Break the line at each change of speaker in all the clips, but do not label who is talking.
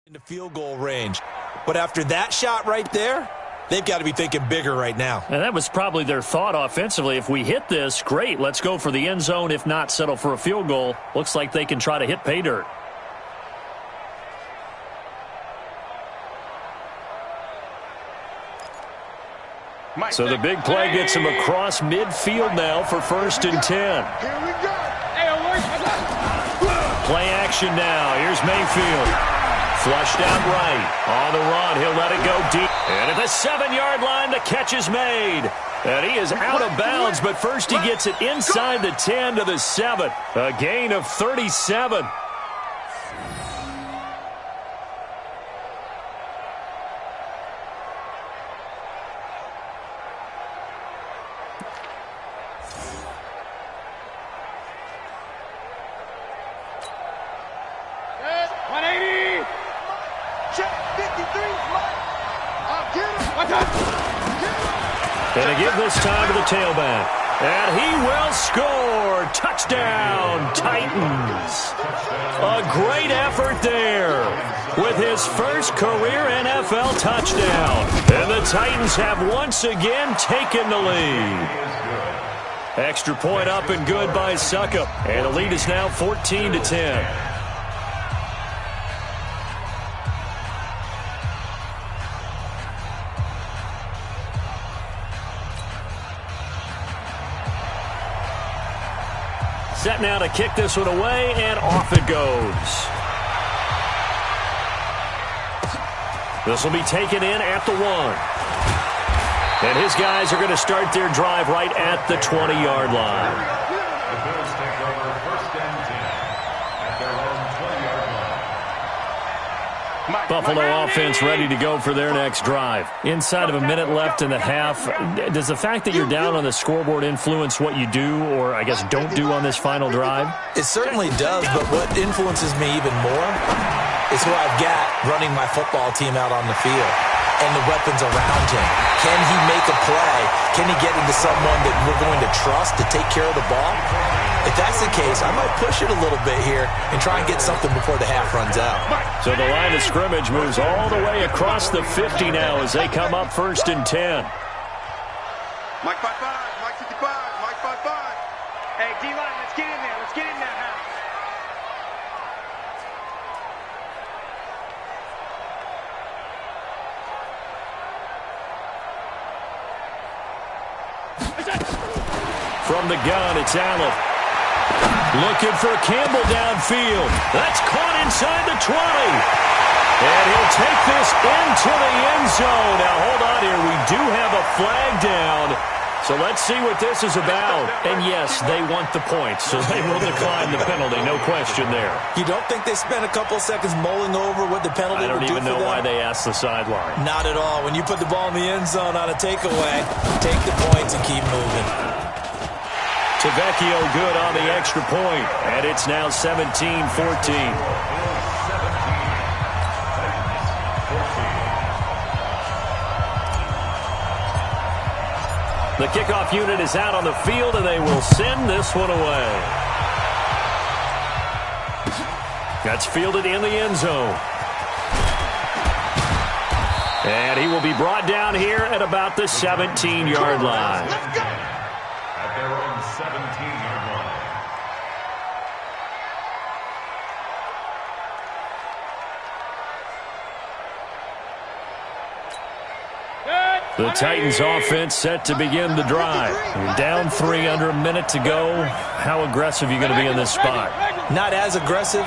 into field goal range. But after that shot right there, they've got to be thinking bigger right now.
And that was probably their thought offensively. If we hit this, great, let's go for the end zone. If not, settle for a field goal. Looks like they can try to hit pay dirt. So the big play gets him across midfield now for 1st and 10.
Here we go.
Play action now. Here's Mayfield. Flushed out right. On the run, he'll let it go deep. And at the 7-yard line, the catch is made. And he is out of bounds, but first he gets it inside the 10 to the 7. A gain of 37. And to give this time to the tailback. And he will score. Touchdown, Titans. A great effort there with his first career NFL touchdown. And the Titans have once again taken the lead. Extra point up and good by Suckup. And the lead is now 14-10. Set now to kick this one away, and off it goes. This will be taken in at the 1. And his guys are going to start their drive right at the 20-yard line.
The Bills take over 1st and 10 at their own 20-yard line.
Buffalo offense ready to go for their next drive. Inside of a minute left in the half, does the fact that you're down on the scoreboard influence what you do, or I guess don't do on this final drive?
It certainly does, but what influences me even more is who I've got running my football team out on the field and the weapons around him. Can he make a play? Can he get into someone that we're going to trust to take care of the ball? If that's the case, I might push it a little bit here and try and get something before the half runs out.
So the line of scrimmage moves all the way across the 50 now as they come up 1st and 10.
Mike 5-5, Mike 55, Mike 5-5. Hey, D-line, let's get in there. Let's get in that house.
From the gun, it's Allen. Looking for Campbell downfield. That's caught inside the 20. And he'll take this into the end zone. Now, hold on here. We do have a flag down. So let's see what this is about. And, yes, they want the points, so they will decline the penalty. No question there.
You don't think they spent a couple seconds mulling over what the penalty would do for them?
I don't even know why they asked the sideline.
Not at all. When you put the ball in the end zone on a takeaway, take the points and keep moving.
Tavecchio good on the extra point, and it's now 17-14. The kickoff unit is out on the field, and they will send this one away. That's fielded in the end zone. And he will be brought down here at about the 17-yard line.
At their own 17-yard line.
The Titans offense set to begin the drive. You're down 3, under a minute to go. How aggressive are you going to be in this spot?
Not as aggressive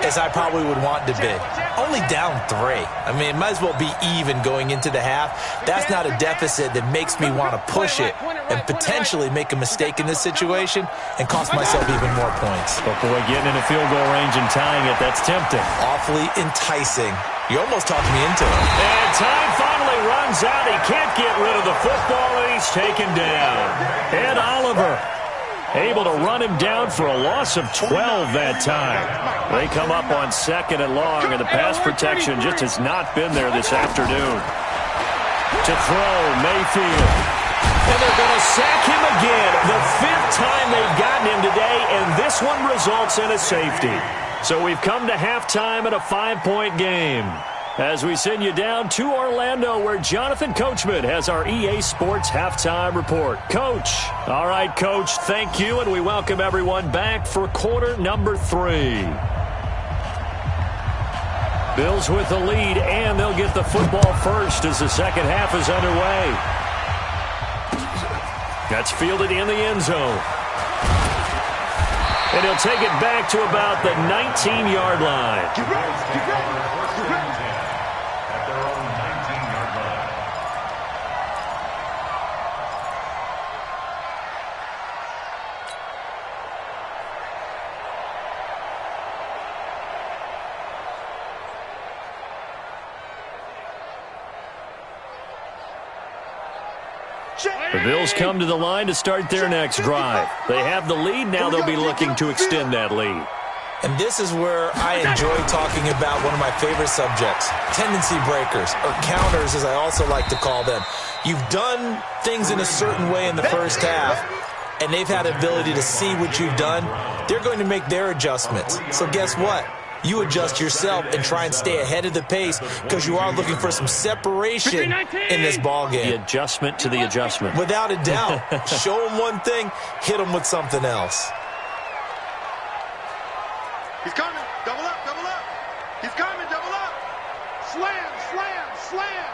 as I probably would want to be. Only down 3. I mean, it might as well be even going into the half. That's not a deficit that makes me want to push it and potentially make a mistake in this situation and cost myself even more points.
But boy, getting into field goal range and tying it, that's tempting.
Awfully enticing. You almost talked me into it.
And time finally runs out. He can't get rid of the football, and he's taken down. Ed Oliver able to run him down for a loss of 12 that time. They come up on 2nd and long, and the pass protection just has not been there this afternoon. To throw, Mayfield. And they're going to sack him again. The 5th time they've gotten him today, and this one results in a safety. So we've come to halftime at a 5-point game. As we send you down to Orlando, where Jonathan Coachman has our EA Sports Halftime Report. Coach. All right, Coach, thank you, and we welcome everyone back for quarter number 3. Bills with the lead, and they'll get the football first as the second half is underway. That's fielded in the end zone. And he'll take it back to about the 19-yard line.
Get ready, get ready, get ready. At their own 19-yard line.
The Bills come to the line to start their next drive. They have the lead. Now they'll be looking to extend that lead.
And this is where I enjoy talking about one of my favorite subjects, tendency breakers, or counters as I also like to call them. You've done things in a certain way in the first half, and they've had the ability to see what you've done. They're going to make their adjustments. So guess what? You adjust yourself and try and stay ahead of the pace because you are looking for some separation in this ball game.
The adjustment to the adjustment.
Without a doubt. Show them one thing, hit them with something else.
He's coming. Double up, double up. He's coming, double up. Slam, slam, slam.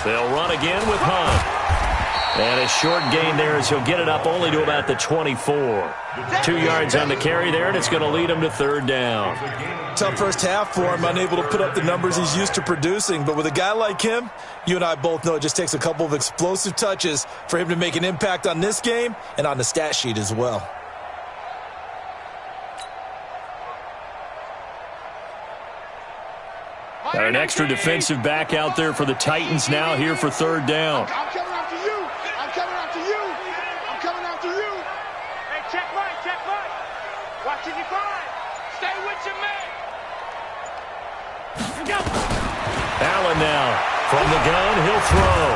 They'll run again with Hunt. And a short gain there as he'll get it up only to about the 24. 2 yards on the carry there, and it's going to lead him to third down.
Tough first half for him, unable to put up the numbers he's used to producing. But with a guy like him, you and I both know it just takes a couple of explosive touches for him to make an impact on this game and on the stat sheet as well.
Got an extra defensive back out there for the Titans now here for third down.
I'm coming after you. I'm coming after you. I'm coming after you. Hey, check right, check right. Watching you find. Stay with your man. Go.
Allen now from the gun. He'll throw.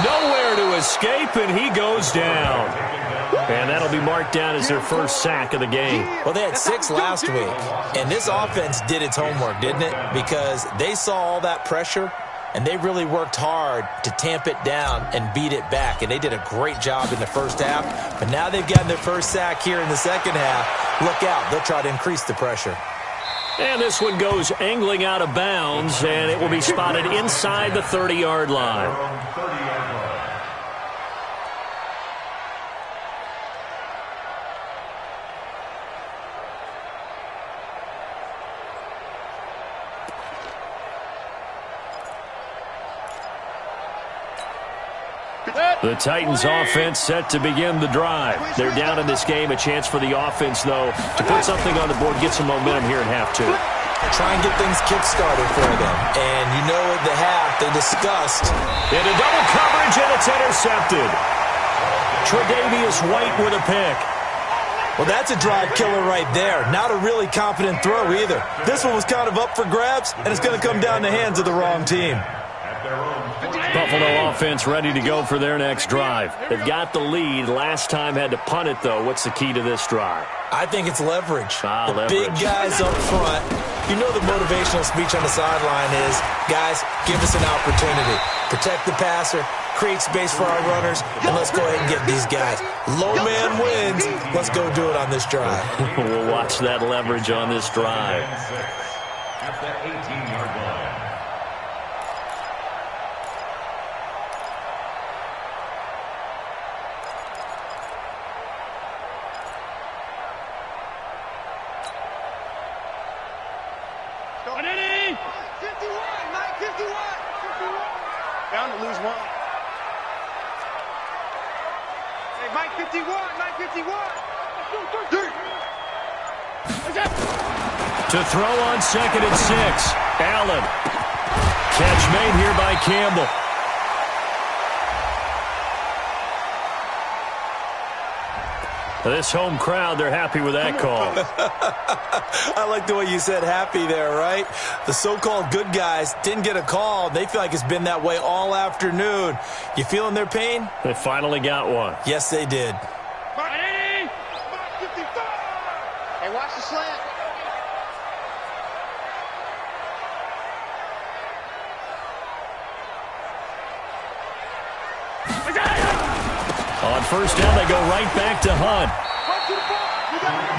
Nowhere to escape, and he goes down. And that'll be marked down as their first sack of the game.
Well, they had 6 last week, and this offense did its homework, didn't it? Because they saw all that pressure, and they really worked hard to tamp it down and beat it back. And they did a great job in the first half. But now they've gotten their first sack here in the second half. Look out. They'll try to increase the pressure.
And this one goes angling out of bounds, and it will be spotted inside the 30-yard line. The Titans offense set to begin the drive. They're down in this game. A chance for the offense, though, to put something on the board, get some momentum here in half 2.
Try and get things kick-started for them. And you know at the half, they discussed.
Into double coverage, and it's intercepted. Tre'Davious White with a pick.
Well, that's a drive killer right there. Not a really confident throw either. This one was kind of up for grabs, and it's going to come down the hands of the wrong team.
Buffalo offense ready to go for their next drive. They've got the lead. Last time had to punt it, though. What's the key to this drive?
I think it's leverage. The
leverage.
Big guys up front. You know the motivational speech on the sideline is, guys, give us an opportunity. Protect the passer, create space for our runners, and let's go ahead and get these guys. Low man wins. Let's go do it on this drive.
We'll watch that leverage on this drive.
At the 18-yard line.
Down to lose one. Hey, Mike 51, Mike 51.
To throw on 2nd and 6. Allen. Catch made here by Campbell. This home crowd, they're happy with that call.
I like the way you said happy there, right? The so-called good guys didn't get a call. They feel like it's been that way all afternoon. You feeling their pain?
They finally got one.
Yes, they did.
On first down, they go right back to Hunt.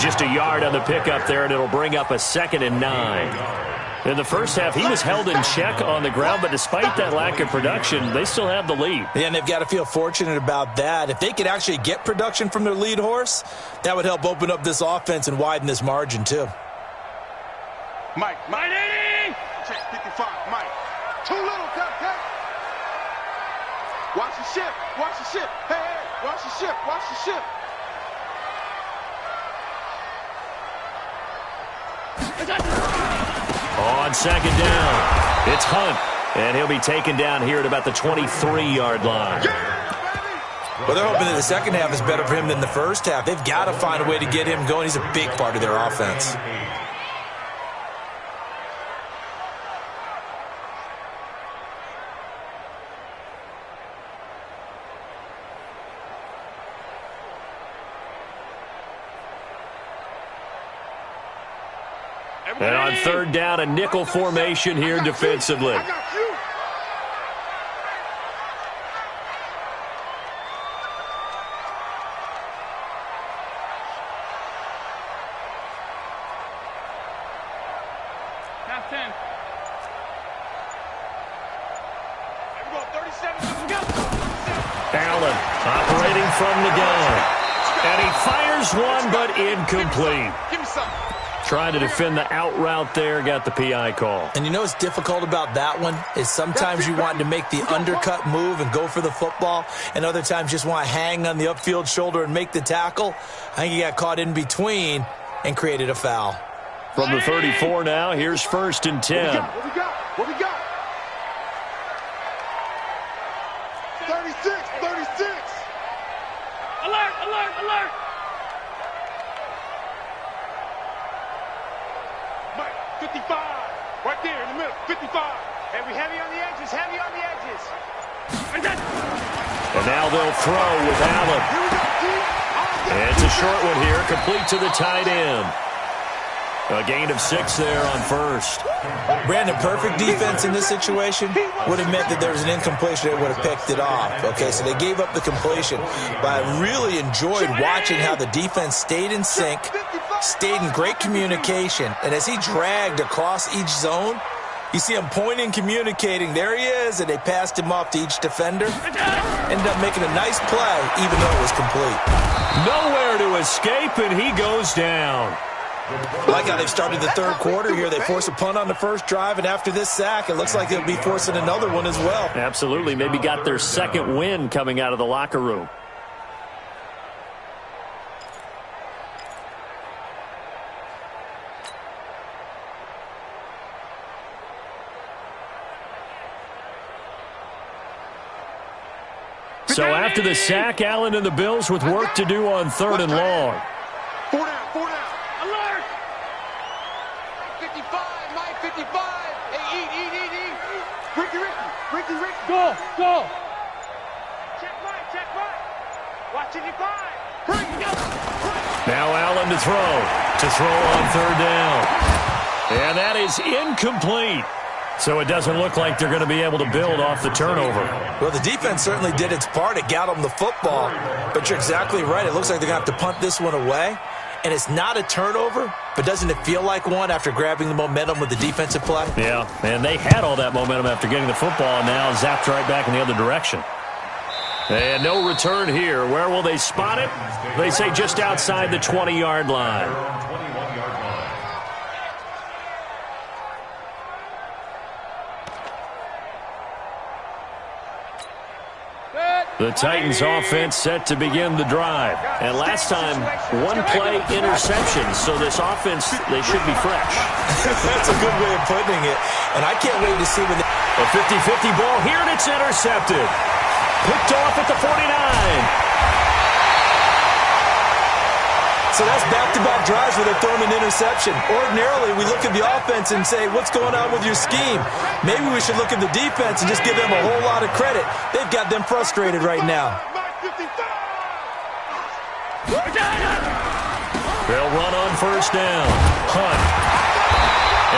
Just a yard on the pickup there, and it'll bring up a 2nd and 9. In the first half, he was held in check on the ground, but despite that lack of production, they still have the lead.
Yeah, and they've got to feel fortunate about that. If they could actually get production from their lead horse, that would help open up this offense and widen this margin, too.
Mike. Check 55, Mike. Too little, okay? Watch the ship. Hey, watch the ship.
On 2nd down, it's Hunt, and he'll be taken down here at about the 23-yard line.
Well, they're hoping that the second half is better for him than the first half. They've got to find a way to get him going. He's a big part of their offense.
And on 3rd down, a nickel formation here defensively. Allen operating from the gun. And he fires one, but incomplete.
Give me something.
Trying to defend the out route there, got the PI call.
And you know what's difficult about that one is sometimes you want to make the undercut move and go for the football, and other times just want to hang on the upfield shoulder and make the tackle. I think he got caught in between and created a foul.
From the 34 now, here's 1st and 10.
What we got? 36. Alert. Mike, 55. Right there in the middle, 55. And we heavy on the edges.
And now they'll throw with Allen. And it's a short one here, complete to the tight end. A gain of 6 there on first.
Brandon, perfect defense in this situation would have meant that there was an incompletion that would have picked it off. Okay, so they gave up the completion. But I really enjoyed watching how the defense stayed in sync, stayed in great communication. And as he dragged across each zone, you see him pointing, communicating. There he is, and they passed him off to each defender. Ended up making a nice play, even though it was complete.
Nowhere to escape, and he goes down.
I like how they've started the third quarter here. They force a punt on the first drive, and after this sack, it looks like they'll be forcing another one as well.
Absolutely. Maybe got their second win coming out of the locker room. So after the sack, Allen and the Bills with work to do on 3rd and long.
4 down. Alert! 55, Mike, 55. Hey, eat. Ricky. Go. Check right. Watch it, 5. Bring it up.
Now Allen to throw on 3rd down. And that is incomplete. So it doesn't look like they're going to be able to build off the turnover.
Well, the defense certainly did its part. It got them the football. But you're exactly right. It looks like they're going to have to punt this one away. And it's not a turnover, but doesn't it feel like one after grabbing the momentum with the defensive play?
Yeah, and they had all that momentum after getting the football, and now zapped right back in the other direction. And no return here. Where will they spot it? They say just outside the 20-yard line. The Titans offense set to begin the drive. And last time, one play interception. So this offense, they should be fresh.
That's a good way of putting it. And I can't wait to see when
a 50-50 ball here, and it's intercepted. Picked off at the 49.
So that's back-to-back drives where they're throwing an interception. Ordinarily, we look at the offense and say, what's going on with your scheme? Maybe we should look at the defense and just give them a whole lot of credit. They've got them frustrated right now.
They'll run on first down. Hunt.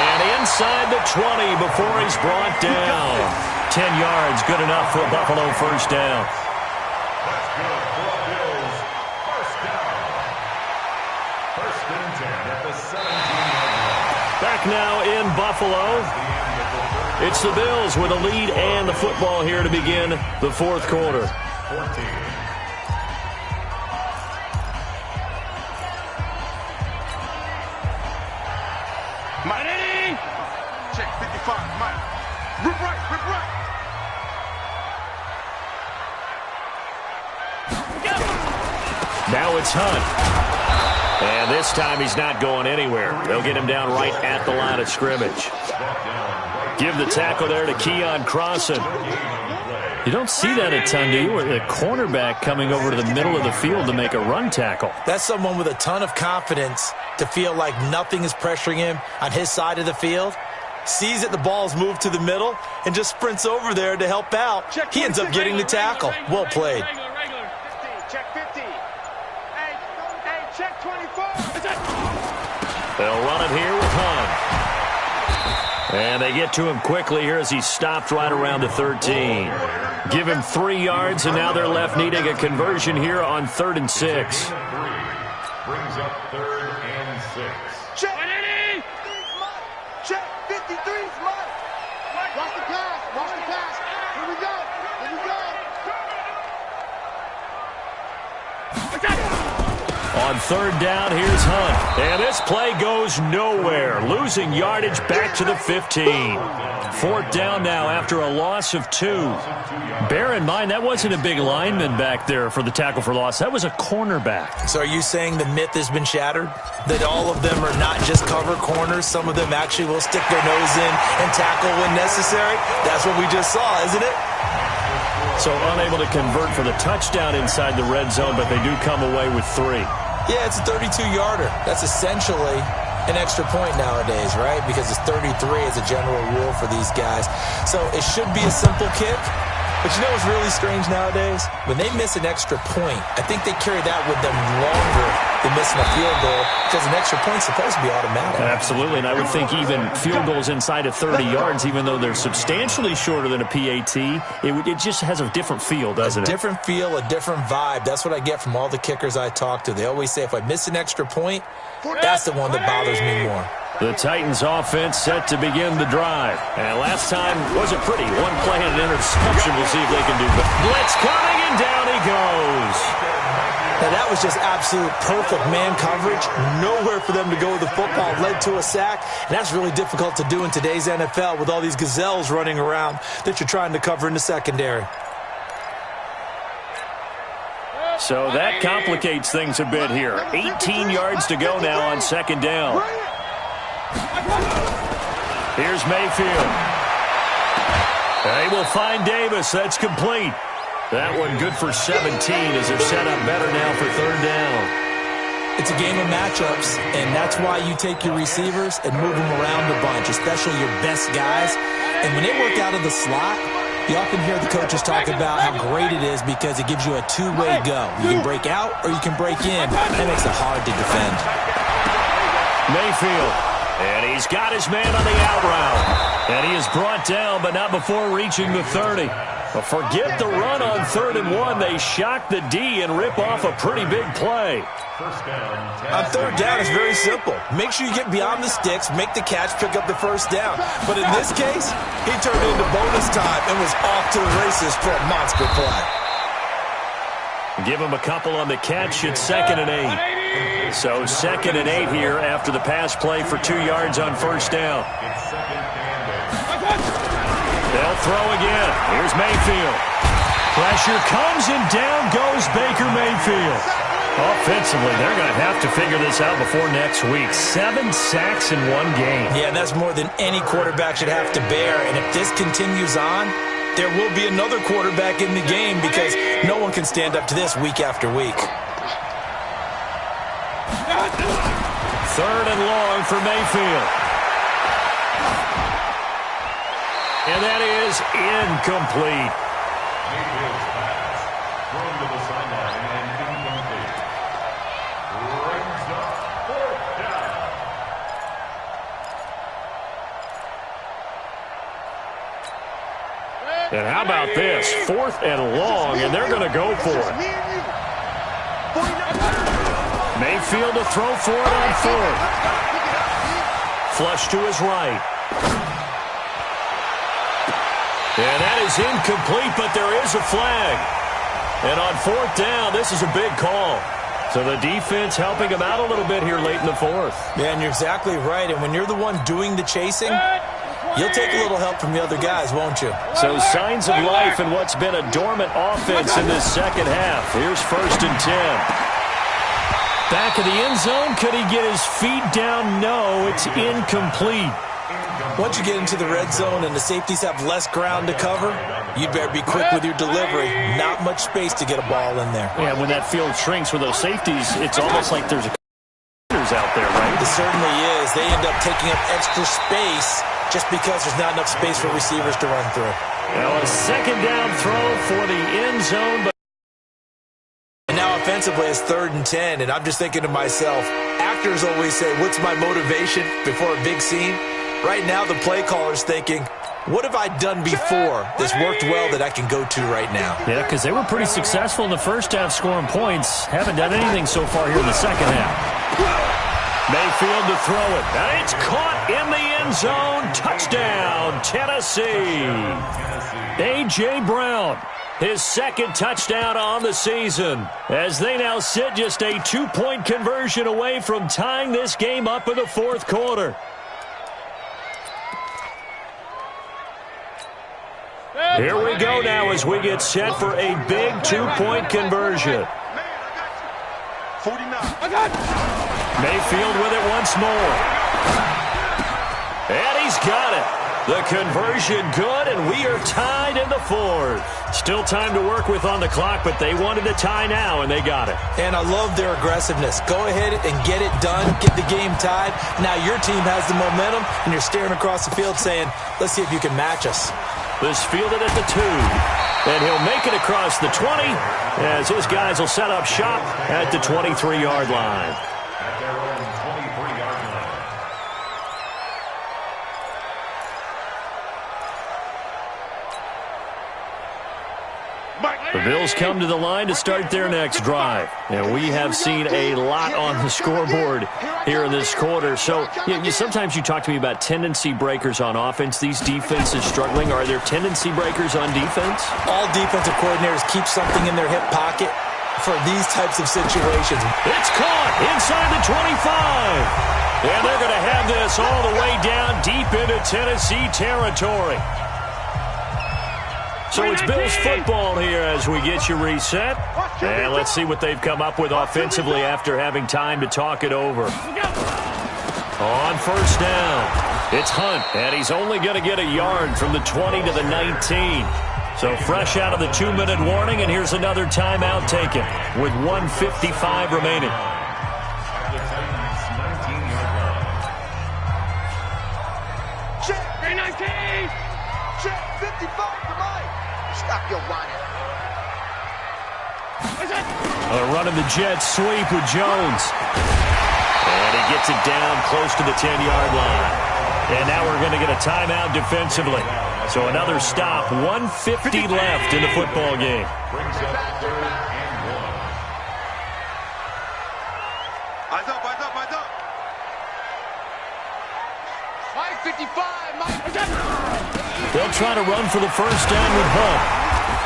And inside the 20 before he's brought down. 10 yards, good enough for a Buffalo first down.
That's good for the Bills. First down. First and 10 at the 17-yard line.
Back now in Buffalo. It's the Bills with a lead and the football here to begin the fourth quarter.
14.
Madden! Check 55, Mike. Rip right, rip right.
Now it's Hunt. And this time he's not going anywhere. They'll get him down right at the line of scrimmage. Give the tackle there to Keon Crossan. You don't see that a ton, do you? With a cornerback coming over to the middle of the field to make a run tackle.
That's someone with a ton of confidence to feel like nothing is pressuring him on his side of the field. Sees that the ball's moved to the middle and just sprints over there to help out. He ends up getting the tackle. Well played.
Check 50. Hey, check 24.
They'll run it here with Hunt. And they get to him quickly here as he's stopped right around the 13. Give him 3 yards, and now they're left needing a conversion here on 3rd and 6.
Brings up 3rd and 6.
Check. Check 53. Watch the pass. Watch the pass. Here we go. Here we go.
On 3rd down, here's Hunt. And this play goes nowhere. Losing yardage back to the 15. 4th down now after a loss of 2. Bear in mind, that wasn't a big lineman back there for the tackle for loss. That was a cornerback.
So are you saying the myth has been shattered? That all of them are not just cover corners? Some of them actually will stick their nose in and tackle when necessary? That's what we just saw, isn't it?
So unable to convert for the touchdown inside the red zone, but they do come away with 3.
Yeah, it's a 32-yarder. That's essentially an extra point nowadays, right? Because it's 33 as a general rule for these guys. So it should be a simple kick. But you know what's really strange nowadays? When they miss an extra point, I think they carry that with them longer than missing a field goal because an extra point's supposed to be automatic.
Absolutely, and I would think even field goals inside of 30 yards, even though they're substantially shorter than a PAT, it just has a different feel, doesn't it?
A different feel, a different vibe. That's what I get from all the kickers I talk to. They always say if I miss an extra point, that's the one that bothers me more.
The Titans offense set to begin the drive. And last time wasn't pretty. One play and an interception. We'll see if they can do it. Blitz coming, and down he goes.
Now that was just absolute perfect man coverage. Nowhere for them to go with the football. Led to a sack. And that's really difficult to do in today's NFL with all these gazelles running around that you're trying to cover in the secondary.
So that complicates things a bit here. 18 yards to go now on 2nd down. Here's Mayfield. They will find Davis. That's complete. That one good for 17 as they're set up better now for 3rd down.
It's a game of matchups, and that's why you take your receivers and move them around a bunch, especially your best guys. And when they work out of the slot, you often hear the coaches talk about how great it is because it gives you a two-way go. You can break out or you can break in. That makes it hard to defend.
Mayfield. And he's got his man on the out route. And he is brought down, but not before reaching the 30. But forget the run on 3rd and 1. They shock the D and rip off a pretty big play.
On 3rd down, it's very simple. Make sure you get beyond the sticks, make the catch, pick up the 1st down. But in this case, he turned it into bonus time and was off to the races for a monster play.
Give him a couple on the catch. It's 2nd and 8. So 2nd and 8 here after the pass play for 2 yards on 1st down. They'll throw again. Here's Mayfield. Pressure comes and down goes Baker Mayfield. Offensively, they're going to have to figure this out before next week. 7 sacks in one game.
Yeah, and that's more than any quarterback should have to bear. And if this continues on, there will be another quarterback in the game because no one can stand up to this week after week.
3rd and long for Mayfield. And that is incomplete.
Mayfield's pass thrown to the sideline and incomplete. Brings up 4th down.
And how about this? 4th and long, and they're going to go for it. Mayfield to throw for it on 4th. Flush to his right. And that is incomplete, but there is a flag. And on 4th down, this is a big call. So the defense helping him out a little bit here late in the 4th.
Yeah, and you're exactly right. And when you're the one doing the chasing, you'll take a little help from the other guys, won't you?
So signs of life in what's been a dormant offense in this second half. Here's 1st and 10. Back of the end zone. Could he get his feet down? No, it's incomplete.
Once you get into the red zone and the safeties have less ground to cover, you'd better be quick with your delivery. Not much space to get a ball in there.
Yeah, when that field shrinks with those safeties, it's almost like there's a out there, right?
It certainly is. They end up taking up extra space just because there's not enough space for receivers to run through.
Now a 2nd down throw for the end zone. But
and now offensively it's 3rd and 10, and I'm just thinking to myself, actors always say, what's my motivation before a big scene? Right now the play caller's thinking, what have I done before that's worked well that I can go to right now?
Yeah, because they were pretty successful in the first half scoring points. Haven't done anything so far here in the second half. Mayfield to throw it. And it's caught in the end zone. Touchdown, Tennessee. A.J. Brown, his 2nd touchdown on the season, as they now sit just a 2-point conversion away from tying this game up in the 4th quarter. Here we go now as we get set for a big 2-point conversion. Mayfield with it once more. And he's got it. The conversion good, and we are tied in the 4th. Still time to work with on the clock, but they wanted to tie now, and they got it.
And I love their aggressiveness. Go ahead and get it done. Get the game tied. Now your team has the momentum, and you're staring across the field saying, let's see if you can match us.
This fielded at the 2. And he'll make it across the 20 as his guys will set up shop at the 23-yard line.
At their own 23-yard line.
The Bills come to the line to start their next drive. And we have seen a lot on the scoreboard here in this quarter. So sometimes you talk to me about tendency breakers on offense. These defenses struggling. Are there tendency breakers on defense?
All defensive coordinators keep something in their hip pocket for these types of situations.
It's caught inside the 25. And they're going to have this all the way down deep into Tennessee territory. So it's Bills football here as we get you reset. And let's see what they've come up with offensively after having time to talk it over. On 1st down, it's Hunt, and he's only going to get a yard from the 20 to the 19. So fresh out of the 2-minute warning, and here's another timeout taken with 1:55 remaining.
At the Titans' 19-yard line.
Check, 19. Check, 55 to Mike. Stop your whining.
Running the jet sweep with Jones. And he gets it down close to the 10-yard line. And now we're going to get a timeout defensively. So another stop, 1:50 left in the football game.
Brings up 3rd and 1.
Eyes up, eyes up, eyes up. Mike, 55, Mike.
They'll try to run for the 1st down with Hunt.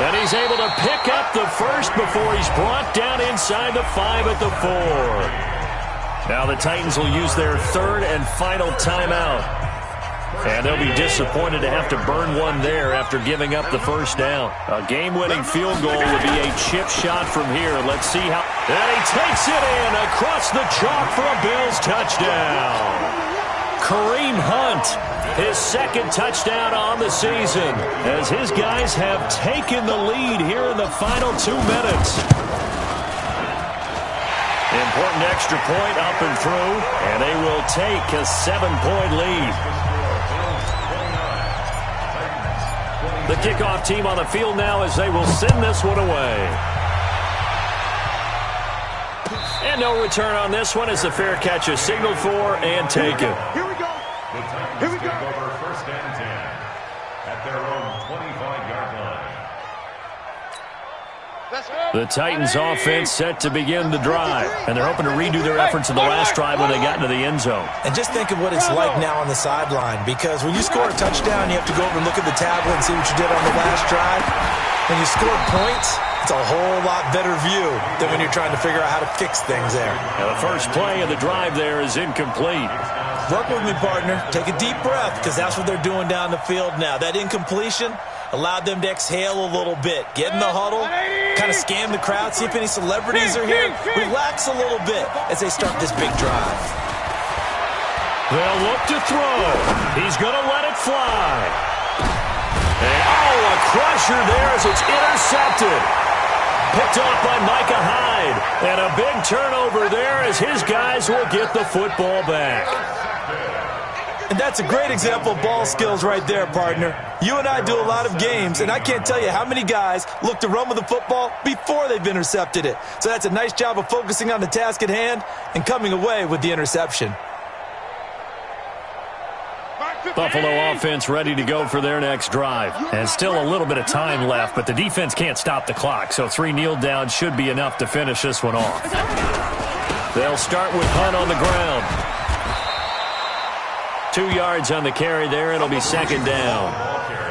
And he's able to pick up the 1st before he's brought down inside the 5 at the 4. Now the Titans will use their 3rd and final timeout. And they'll be disappointed to have to burn one there after giving up the 1st down. A game-winning field goal would be a chip shot from here. Let's see how... And he takes it in across the chalk for a Bills touchdown. Kareem Hunt, his 2nd touchdown on the season, as his guys have taken the lead here in the final 2 minutes. Important extra point up and through, and they will take a 7-point lead. The kickoff team on the field now as they will send this one away. And no return on this one as the fair catch is signaled for and taken.
Here we go.
The Titans take over 1st and 10 at their own 25-yard line.
The Titans offense set to begin the drive, and they're hoping to redo their efforts in the last drive when they got into the end zone.
And just think of what it's like now on the sideline, because when you score a touchdown, you have to go over and look at the tablet and see what you did on the last drive. When you scored points, it's a whole lot better view than when you're trying to figure out how to fix things there.
Now the first play of the drive there is incomplete.
Work with me, partner. Take a deep breath, because that's what they're doing down the field now. That incompletion allowed them to exhale a little bit. Get in the huddle, kind of scan the crowd, see if any celebrities are here. Relax a little bit as they start this big drive.
They'll look to throw. He's going to let it fly. And, oh, a crusher there as it's intercepted. Picked off by Micah Hyde. And a big turnover there as his guys will get the football back.
And that's a great example of ball skills right there, partner. You and I do a lot of games, and I can't tell you how many guys look to run with the football before they've intercepted it. So that's a nice job of focusing on the task at hand and coming away with the interception.
Buffalo offense ready to go for their next drive. And still a little bit of time left, but the defense can't stop the clock, so 3 kneel downs should be enough to finish this one off. They'll start with Hunt on the ground. 2 yards on the carry there. It'll be second down.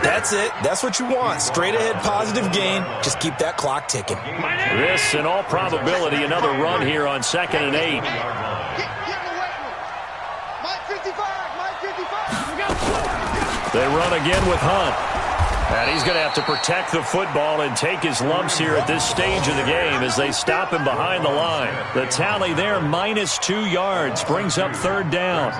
That's it. That's what you want. Straight ahead positive gain. Just keep that clock ticking.
This, in all probability, another run here on 2nd and 8. They run again with Hunt. And he's going to have to protect the football and take his lumps here at this stage of the game as they stop him behind the line. The tally there, minus 2 yards, brings up 3rd down.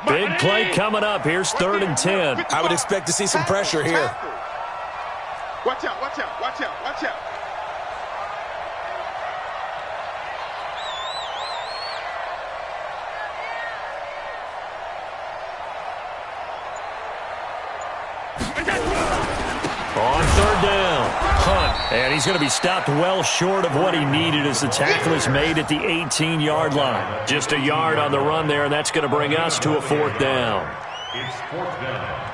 Big play coming up. Here's 3rd and 10.
I would expect to see some pressure here.
Watch out, watch out, watch out, watch out.
On 3rd down, Hunt. And he's going to be stopped well short of what he needed as the tackle is made at the 18-yard line. Just a yard on the run there, and that's going to bring us to a 4th down.
It's 4th down.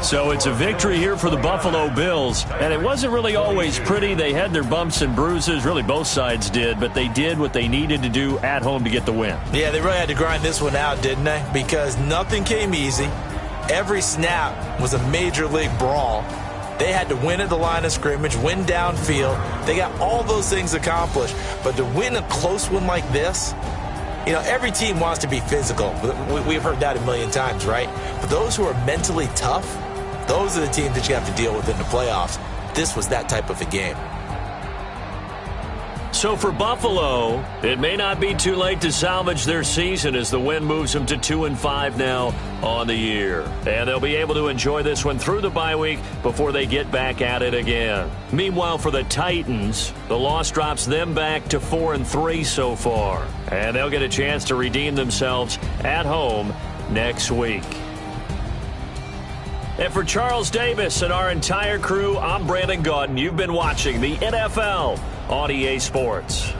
So it's a victory here for the Buffalo Bills, and it wasn't really always pretty. They had their bumps and bruises, really both sides did, but they did what they needed to do at home to get the win.
Yeah, they really had to grind this one out, didn't they? Because nothing came easy. Every snap was a major league brawl. They had to win at the line of scrimmage, win downfield. They got all those things accomplished, but to win a close one like this, you know, every team wants to be physical. We've heard that a million times, right? But those who are mentally tough, those are the teams that you have to deal with in the playoffs. This was that type of a game.
So for Buffalo, it may not be too late to salvage their season as the win moves them to 2-5 now on the year. And they'll be able to enjoy this one through the bye week before they get back at it again. Meanwhile, for the Titans, the loss drops them back to 4-3 so far. And they'll get a chance to redeem themselves at home next week. And for Charles Davis and our entire crew, I'm Brandon Gaudin. You've been watching the NFL on EA Sports.